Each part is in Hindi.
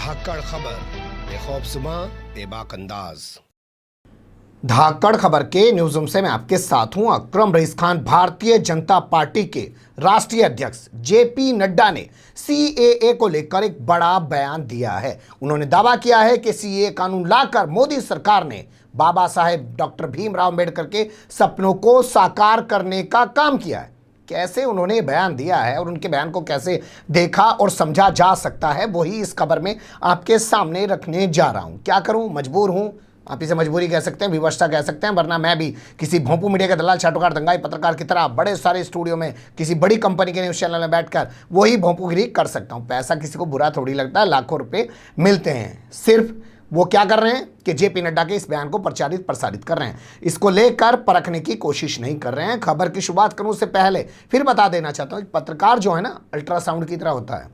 धाकड़ खबर बेखौफसुमा बेबाक अंदाज। धाकड़ खबर के न्यूज रूम से मैं आपके साथ हूं अकरम रईस खान। भारतीय जनता पार्टी के राष्ट्रीय अध्यक्ष जेपी नड्डा ने सीएए को लेकर एक बड़ा बयान दिया है। उन्होंने दावा किया है कि सीएए कानून लाकर मोदी सरकार ने बाबा साहेब डॉक्टर भीमराव अंबेडकर के सपनों को साकार करने का काम किया है। कैसे उन्होंने बयान दिया है और उनके बयान को कैसे देखा और समझा जा सकता है, वही इस खबर में आपके सामने रखने जा रहा हूं। क्या करूं, मजबूर हूं, आप इसे मजबूरी कह सकते हैं, विवशता कह सकते हैं, वरना मैं भी किसी भोंपू मीडिया के दलाल चाटुकार दंगाई पत्रकार की तरह बड़े सारे स्टूडियो में किसी बड़ी कंपनी के न्यूज़ चैनल में बैठकर वही भोंपूगिरी कर सकता हूं। पैसा किसी को बुरा थोड़ी लगता है, लाखों रुपए मिलते हैं। सिर्फ वो क्या कर रहे हैं कि जेपी नड्डा के इस बयान को प्रसारित कर रहे हैं, इसको लेकर परखने की कोशिश नहीं कर रहे हैं। खबर की शुरुआत करूं उससे पहले फिर बता देना चाहता हूं, पत्रकार जो है ना अल्ट्रासाउंड की तरह होता है,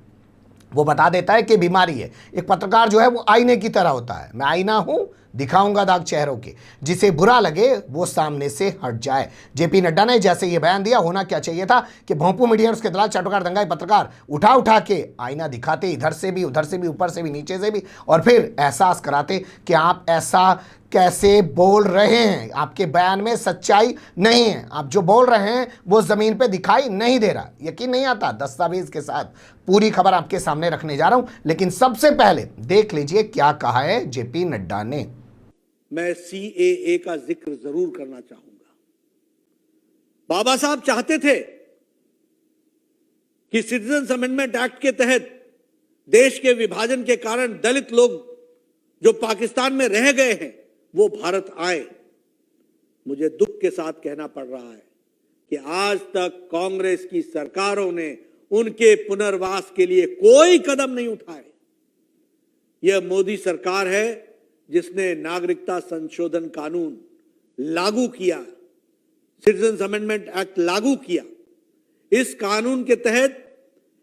वो बता देता है कि बीमारी है। एक पत्रकार जो है वो आईने की तरह होता है। मैं आईना हूं, दिखाऊंगा दाग चेहरों के, जिसे बुरा लगे वो सामने से हट जाए। जेपी नड्डा ने जैसे ये बयान दिया, होना क्या चाहिए था कि भोंपू मीडिया उसके दलाल चाटुकार दंगाई पत्रकार उठा के आईना दिखाते, इधर से भी, उधर से भी, ऊपर से भी, नीचे से भी, और फिर एहसास कराते कि आप ऐसा कैसे बोल रहे हैं, आपके बयान में सच्चाई नहीं है, आप जो बोल रहे हैं वो जमीन पे दिखाई नहीं दे रहा। यकीन नहीं आता, दस्तावेज के साथ पूरी खबर आपके सामने रखने जा रहा हूं, लेकिन सबसे पहले देख लीजिए क्या कहा है जेपी नड्डा ने। मैं सीएए का जिक्र जरूर करना चाहूंगा। बाबा साहब चाहते थे कि सिटीजन्स अमेंडमेंट एक्ट के तहत देश के विभाजन के कारण दलित लोग जो पाकिस्तान में रह गए हैं वो भारत आए। मुझे दुख के साथ कहना पड़ रहा है कि आज तक कांग्रेस की सरकारों ने उनके पुनर्वास के लिए कोई कदम नहीं उठाए। यह मोदी सरकार है जिसने नागरिकता संशोधन कानून लागू किया, सिटीजन्स अमेंडमेंट एक्ट लागू किया। इस कानून के तहत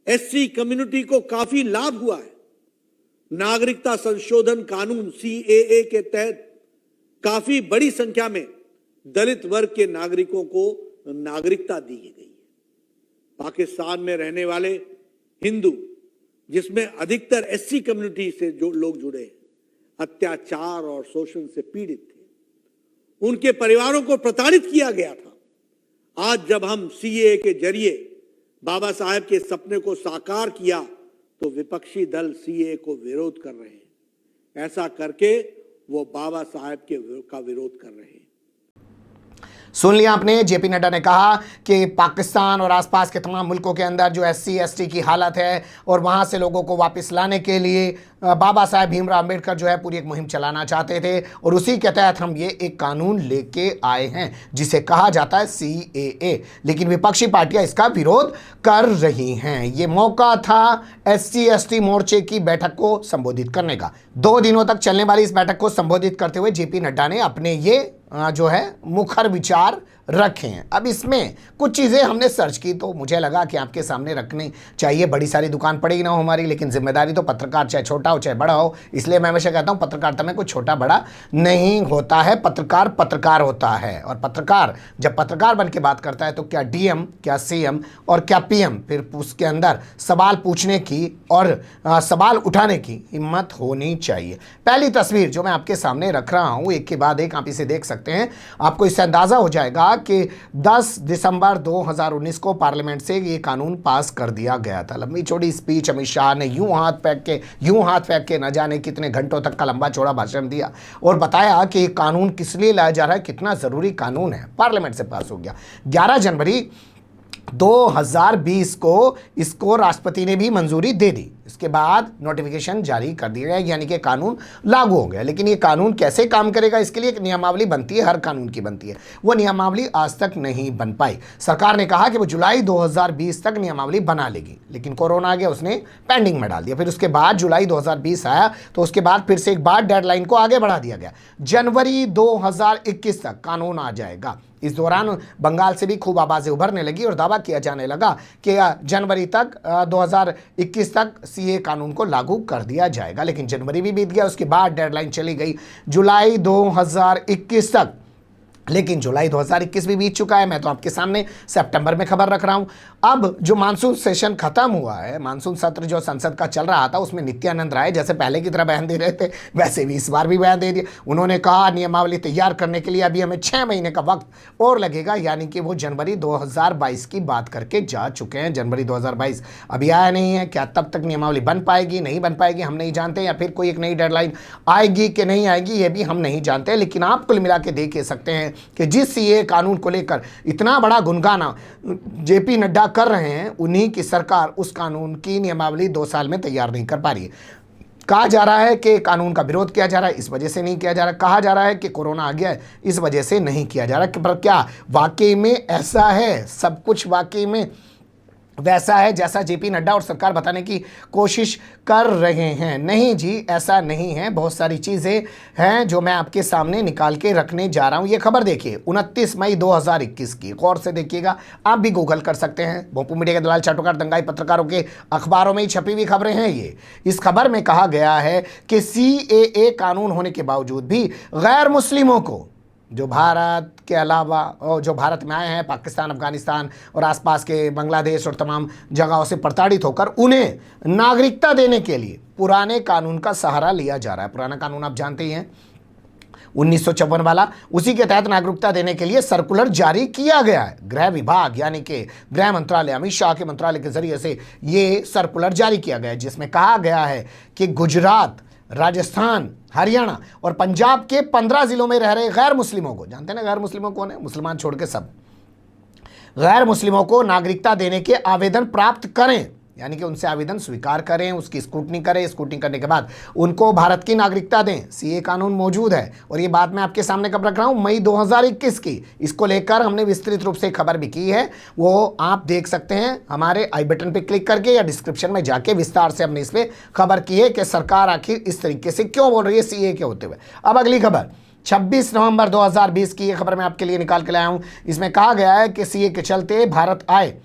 एससी कम्युनिटी को काफी लाभ हुआ है। नागरिकता संशोधन कानून सीएए के तहत काफी बड़ी संख्या में दलित वर्ग के नागरिकों को नागरिकता दी गई है। पाकिस्तान में रहने वाले हिंदू, जिसमें अधिकतर एससी कम्युनिटी से जो लोग जुड़े हैं, अत्याचार और शोषण से पीड़ित थे, उनके परिवारों को प्रताड़ित किया गया था। आज जब हम सीएए के जरिए बाबा साहेब के सपने को साकार किया तो विपक्षी दल सीएए को विरोध कर रहे हैं। ऐसा करके वो बाबा साहेब का विरोध कर रहे हैं। सुन लिया आपने, जेपी नड्डा ने कहा कि पाकिस्तान और आसपास के तमाम मुल्कों के अंदर जो एससी एसटी की हालत है और वहाँ से लोगों को वापस लाने के लिए बाबा साहेब भीमराव अंबेडकर जो है पूरी एक मुहिम चलाना चाहते थे, और उसी के तहत हम ये एक कानून लेके आए हैं जिसे कहा जाता है सीएए। लेकिन विपक्षी पार्टियां इसका विरोध कर रही हैं। ये मौका था एससी एसटी मोर्चे की बैठक को संबोधित करने का। 2 दिनों तक चलने वाली इस बैठक को संबोधित करते हुए जेपी नड्डा ने अपने ये जो है मुखर विचार रखे हैं। अब इसमें कुछ चीज़ें हमने सर्च की तो मुझे लगा कि आपके सामने रखनी चाहिए। बड़ी सारी दुकान पड़ेगी ना हो हमारी, लेकिन जिम्मेदारी तो पत्रकार चाहे छोटा हो चाहे बड़ा हो, इसलिए मैं हमेशा कहता हूँ पत्रकारिता में कोई छोटा बड़ा नहीं होता है। पत्रकार पत्रकार होता है, और पत्रकार जब पत्रकार बन के बात करता है तो क्या डीएम, क्या सीएम और क्या पीएम, फिर उसके अंदर सवाल पूछने की और सवाल उठाने की हिम्मत होनी चाहिए। पहली तस्वीर जो मैं आपके सामने रख रहा हूँ, एक के बाद एक आप इसे देख सकते हैं। आपको इससे अंदाज़ा हो जाएगा कि 10 दिसंबर 2019 को पार्लियामेंट से ये कानून पास कर दिया गया था। लंबी चौड़ी स्पीच अमित शाह ने यूं हाथ फेंक के न जाने कितने घंटों तक का लंबा चौड़ा भाषण दिया और बताया कि ये कानून किस लिए लाया जा रहा है, कितना ज़रूरी कानून है। पार्लियामेंट से पास हो गया। 11 जनवरी 2020 को इसको राष्ट्रपति ने भी मंजूरी दे दी। इसके बाद नोटिफिकेशन जारी कर दिया गया, यानी कि कानून लागू हो गया। लेकिन ये कानून कैसे काम करेगा, इसके लिए एक नियमावली बनती है, हर कानून की बनती है। वो नियमावली आज तक नहीं बन पाई। सरकार ने कहा कि वो जुलाई 2020 तक नियमावली बना लेगी, लेकिन कोरोना आ गया, उसने पेंडिंग में डाल दिया। फिर उसके बाद जुलाई 2020 आया तो उसके बाद फिर से एक बार डेडलाइन को आगे बढ़ा दिया गया। जनवरी 2021 तक कानून आ जाएगा। इस दौरान बंगाल से भी खूब आवाज़ें उभरने लगी और दावा किया जाने लगा कि जनवरी तक 2021 तक सीए कानून को लागू कर दिया जाएगा। लेकिन जनवरी भी बीत गया, उसके बाद डेडलाइन चली गई जुलाई 2021 तक लेकिन जुलाई 2021 भी बीत चुका है। मैं तो आपके सामने सितंबर में खबर रख रहा हूं। अब जो मानसून सेशन खत्म हुआ है, मानसून सत्र जो संसद का चल रहा था, उसमें नित्यानंद राय जैसे पहले की तरह बयान दे रहे थे, वैसे भी इस बार भी बयान दे दिया। उन्होंने कहा नियमावली तैयार करने के लिए अभी हमें 6 महीने का वक्त और लगेगा, यानी कि वो जनवरी 2022 की बात करके जा चुके हैं। जनवरी 2022 अभी आया नहीं है। क्या तब तक नियमावली बन पाएगी, नहीं बन पाएगी, हम नहीं जानते, या फिर कोई एक नई डेडलाइन आएगी कि नहीं आएगी, ये भी हम नहीं जानते। लेकिन आप कुल मिला के देख सकते हैं कि जिस सीए कानून को लेकर इतना बड़ा गुनगाना जेपी नड्डा कर रहे हैं, उन्हीं की सरकार उस कानून की नियमावली 2 साल में तैयार नहीं कर पा रही है। कहा जा रहा है कि कानून का विरोध किया जा रहा है, इस वजह से नहीं किया जा रहा। कहा जा रहा है कि कोरोना आ गया है, इस वजह से नहीं किया जा रहा। पर क्या वाकई में ऐसा है? सब कुछ वाकई में वैसा है जैसा जेपी नड्डा और सरकार बताने की कोशिश कर रहे हैं? नहीं जी, ऐसा नहीं है। बहुत सारी चीज़ें हैं जो मैं आपके सामने निकाल के रखने जा रहा हूं। ये खबर देखिए 29 मई 2021 की, गौर से देखिएगा। आप भी गूगल कर सकते हैं। भोंपू मीडिया के दलाल, चाटुकार, दंगाई पत्रकारों के अखबारों में ही छपी हुई खबरें हैं ये। इस खबर में कहा गया है कि सीएए कानून होने के बावजूद भी गैर मुस्लिमों को, जो भारत के अलावा और जो भारत में आए हैं, पाकिस्तान, अफगानिस्तान और आसपास के बांग्लादेश और तमाम जगहों से प्रताड़ित होकर, उन्हें नागरिकता देने के लिए पुराने कानून का सहारा लिया जा रहा है। पुराना कानून आप जानते ही हैं, 1954 वाला। उसी के तहत नागरिकता देने के लिए सर्कुलर जारी किया गया है। गृह विभाग यानी कि गृह मंत्रालय, अमित शाह के मंत्रालय के जरिए से ये सर्कुलर जारी किया गया है, जिसमें कहा गया है कि गुजरात, राजस्थान, हरियाणा और पंजाब के 15 जिलों में रह रहे गैर मुस्लिमों को, जानते हैं ना गैर मुस्लिमों कौन है? मुसलमान छोड़ के सब गैर मुस्लिमों को नागरिकता देने के आवेदन प्राप्त करें, यानी कि उनसे आवेदन स्वीकार करें, उसकी स्क्रूटनी करें, स्क्रूटनी करने के बाद उनको भारत की नागरिकता दें। सीए कानून मौजूद है और ये बात मैं आपके सामने कब रख रहा हूं? मई 2021 की। इसको लेकर हमने विस्तृत रूप से खबर भी की है, वो आप देख सकते हैं हमारे आई बटन पे क्लिक करके या डिस्क्रिप्शन में जाके। विस्तार से हमने इस पर खबर की है कि सरकार आखिर इस तरीके से क्यों बोल रही है सीए के होते हुए। अब अगली खबर 26 नवंबर 2020 की, ये खबर मैं आपके लिए निकाल के लाया हूं। इसमें कहा गया है कि सीए के चलते भारत आए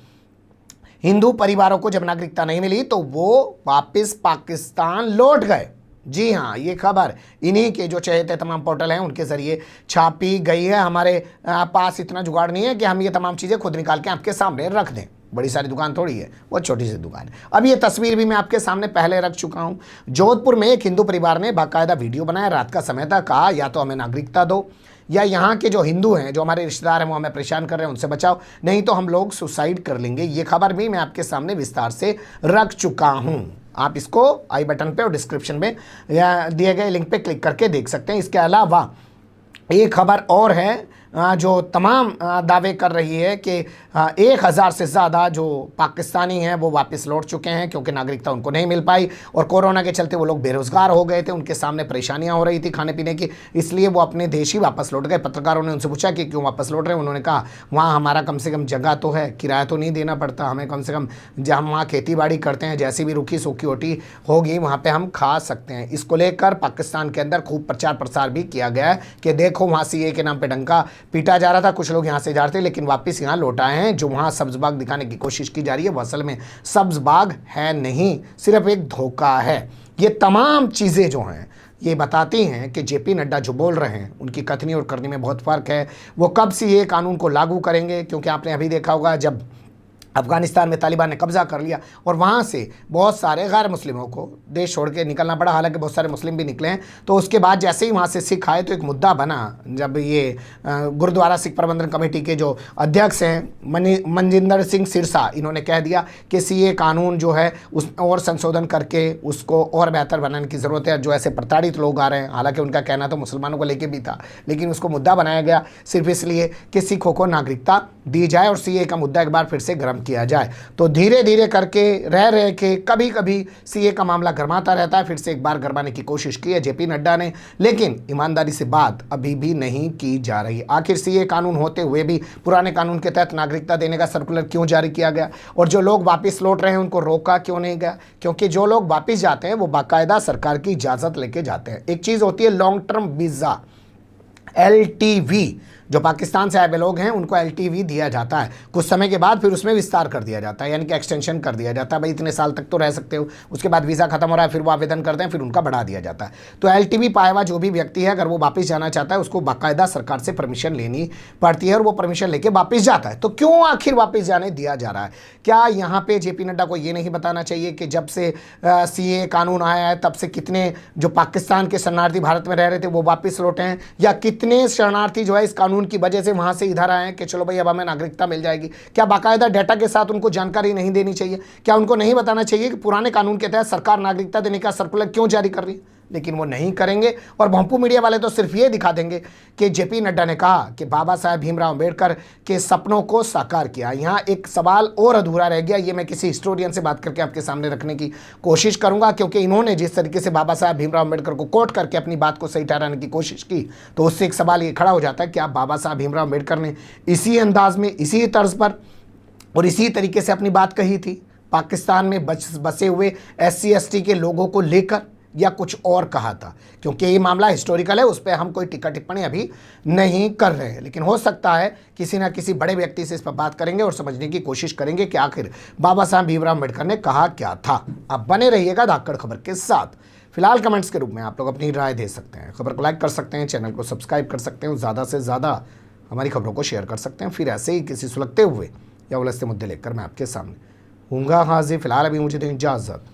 हिंदू परिवारों को जब नागरिकता नहीं मिली तो वो वापस पाकिस्तान लौट गए। जी हाँ, ये खबर इन्हीं के जो चहेते तमाम पोर्टल हैं उनके जरिए छापी गई है। हमारे पास इतना जुगाड़ नहीं है कि हम ये तमाम चीज़ें खुद निकाल के आपके सामने रख दें। बड़ी सारी दुकान थोड़ी है, वो छोटी सी दुकान है। अब ये तस्वीर भी मैं आपके सामने पहले रख चुका हूँ। जोधपुर में एक हिंदू परिवार ने बाकायदा वीडियो बनाया, रात का समय था, कहा या तो हमें नागरिकता दो, या यहाँ के जो हिंदू हैं, जो हमारे रिश्तेदार हैं, वो हमें परेशान कर रहे हैं, उनसे बचाओ, नहीं तो हम लोग सुसाइड कर लेंगे। ये खबर भी मैं आपके सामने विस्तार से रख चुका हूँ। आप इसको आई बटन पे और डिस्क्रिप्शन में या दिए गए लिंक पे क्लिक करके देख सकते हैं। इसके अलावा एक खबर और है जो तमाम दावे कर रही है कि 1000 से ज़्यादा जो पाकिस्तानी हैं वो वापस लौट चुके हैं, क्योंकि नागरिकता उनको नहीं मिल पाई और कोरोना के चलते वो लोग बेरोज़गार हो गए थे, उनके सामने परेशानियां हो रही थी खाने पीने की, इसलिए वो अपने देश ही वापस लौट गए। पत्रकारों ने उनसे पूछा कि क्यों वापस लौट रहे हैं? उन्होंने कहा वहाँ हमारा कम से कम जगह तो है, किराया तो नहीं देना पड़ता हमें, कम से कम जहाँ हम वहाँ खेती बाड़ी करते हैं, जैसी भी रूखी सूखी रोटी होगी वहाँ पर हम खा सकते हैं। इसको लेकर पाकिस्तान के अंदर खूब प्रचार प्रसार भी किया गया है कि देखो वहाँ सीए के नाम पर डंका पीटा जा रहा था, कुछ लोग यहाँ से जा रहे थे लेकिन वापस यहाँ लौट आए हैं। जो वहाँ सब्ज बाग दिखाने की कोशिश की जा रही है वो असल में सब्ज बाग है नहीं, सिर्फ एक धोखा है। ये तमाम चीज़ें जो हैं ये बताती हैं कि जेपी नड्डा जो बोल रहे हैं उनकी कथनी और करनी में बहुत फ़र्क है। वो कब सीए कानून को लागू करेंगे? क्योंकि आपने अभी देखा होगा जब अफगानिस्तान में तालिबान ने कब्जा कर लिया और वहाँ से बहुत सारे गैर मुस्लिमों को देश छोड़ के निकलना पड़ा, हालांकि बहुत सारे मुस्लिम भी निकले हैं। तो उसके बाद जैसे ही वहाँ से सिख आए तो एक मुद्दा बना, जब ये गुरुद्वारा सिख प्रबंधन कमेटी के जो अध्यक्ष हैं मनजिंदर सिंह सिरसा, इन्होंने कह दिया कि सीए कानून जो है उस और संशोधन करके उसको और बेहतर बनाने की ज़रूरत है। जो ऐसे प्रताड़ित लोग आ रहे हैं, हालाँकि उनका कहना तो मुसलमानों को लेकर भी था, लेकिन उसको मुद्दा बनाया गया सिर्फ इसलिए कि सिखों को नागरिकता दी जाए और सीए का मुद्दा एक बार फिर से गर्म किया जाए। तो धीरे धीरे करके रह के कभी कभी सीए का मामला गर्माता रहता है। फिर से एक बार गर्माने की कोशिश की है जेपी नड्डा ने, लेकिन ईमानदारी से बात अभी भी नहीं की जा रही। आखिर सीए कानून होते हुए भी पुराने कानून के तहत नागरिकता देने का सर्कुलर क्यों जारी किया गया? और जो लोग वापस लौट रहे हैं उनको रोका क्यों नहीं गया? क्योंकि जो लोग वापस जाते हैं वो बाकायदा सरकार की इजाज़त लेके जाते हैं। एक चीज़ होती है लॉन्ग टर्म वीज़ा, LTV, जो पाकिस्तान से आए हुए लोग हैं उनको एलटीवी दिया जाता है, कुछ समय के बाद फिर उसमें विस्तार कर दिया जाता है, यानी कि एक्सटेंशन कर दिया जाता है। भाई इतने साल तक तो रह सकते हो, उसके बाद वीज़ा खत्म हो रहा है, फिर वो आवेदन करते हैं, फिर उनका बढ़ा दिया जाता है। तो एलटीवी पाया हुआ जो भी व्यक्ति है, अगर वो वापस जाना चाहता है, उसको बाकायदा सरकार से परमिशन लेनी पड़ती है और वो परमिशन लेके वापस जाता है। तो क्यों आखिर वापस जाने दिया जा रहा है? क्या यहाँ पे जेपी नड्डा को ये नहीं बताना चाहिए कि जब से सीए कानून आया है तब से कितने जो पाकिस्तान के शरणार्थी भारत में रह रहे थे वो वापस लौटे हैं, या कितने शरणार्थी जो है इस कानून की वजह से वहाँ से इधर आए हैं कि चलो भाई अब हमें नागरिकता मिल जाएगी? क्या बाकायदा डाटा के साथ उनको जानकारी नहीं देनी चाहिए? क्या उनको नहीं बताना चाहिए कि पुराने कानून के तहत सरकार नागरिकता देने का सर्कुलर क्यों जारी कर रही है? लेकिन वो नहीं करेंगे और भोंपू मीडिया वाले तो सिर्फ ये दिखा देंगे कि जेपी नड्डा ने कहा कि बाबा साहब भीमराव अम्बेडकर के सपनों को साकार किया। यहाँ एक सवाल और अधूरा रह गया, ये मैं किसी हिस्टोरियन से बात करके आपके सामने रखने की कोशिश करूंगा, क्योंकि इन्होंने जिस तरीके से बाबा साहब भीमराव अम्बेडकर को कोट करके अपनी बात को सही ठहराने की कोशिश की, तो उससे एक सवाल ये खड़ा हो जाता है कि आप बाबा साहब भीमराव अम्बेडकर ने इसी अंदाज में, इसी तर्ज पर और इसी तरीके से अपनी बात कही थी पाकिस्तान में बसे हुए SC ST के लोगों को लेकर, या कुछ और कहा था? क्योंकि ये मामला हिस्टोरिकल है, उस पर हम कोई टिक्का टिप्पणी अभी नहीं कर रहे हैं, लेकिन हो सकता है किसी ना किसी बड़े व्यक्ति से इस पर बात करेंगे और समझने की कोशिश करेंगे कि आखिर बाबा साहब भीमराव अम्बेडकर ने कहा क्या था। अब बने रहिएगा धाकड़ खबर के साथ। फिलहाल कमेंट्स के रूप में आप लोग अपनी राय दे सकते हैं, खबर को लाइक कर सकते हैं, चैनल को सब्सक्राइब कर सकते हैं, ज़्यादा से ज़्यादा हमारी खबरों को शेयर कर सकते हैं। फिर ऐसे ही किसी सुलगते हुए या उलझते मुद्दे लेकर मैं आपके सामने हूँगा हाजिर। फिलहाल अभी मुझे दें इजाज़त।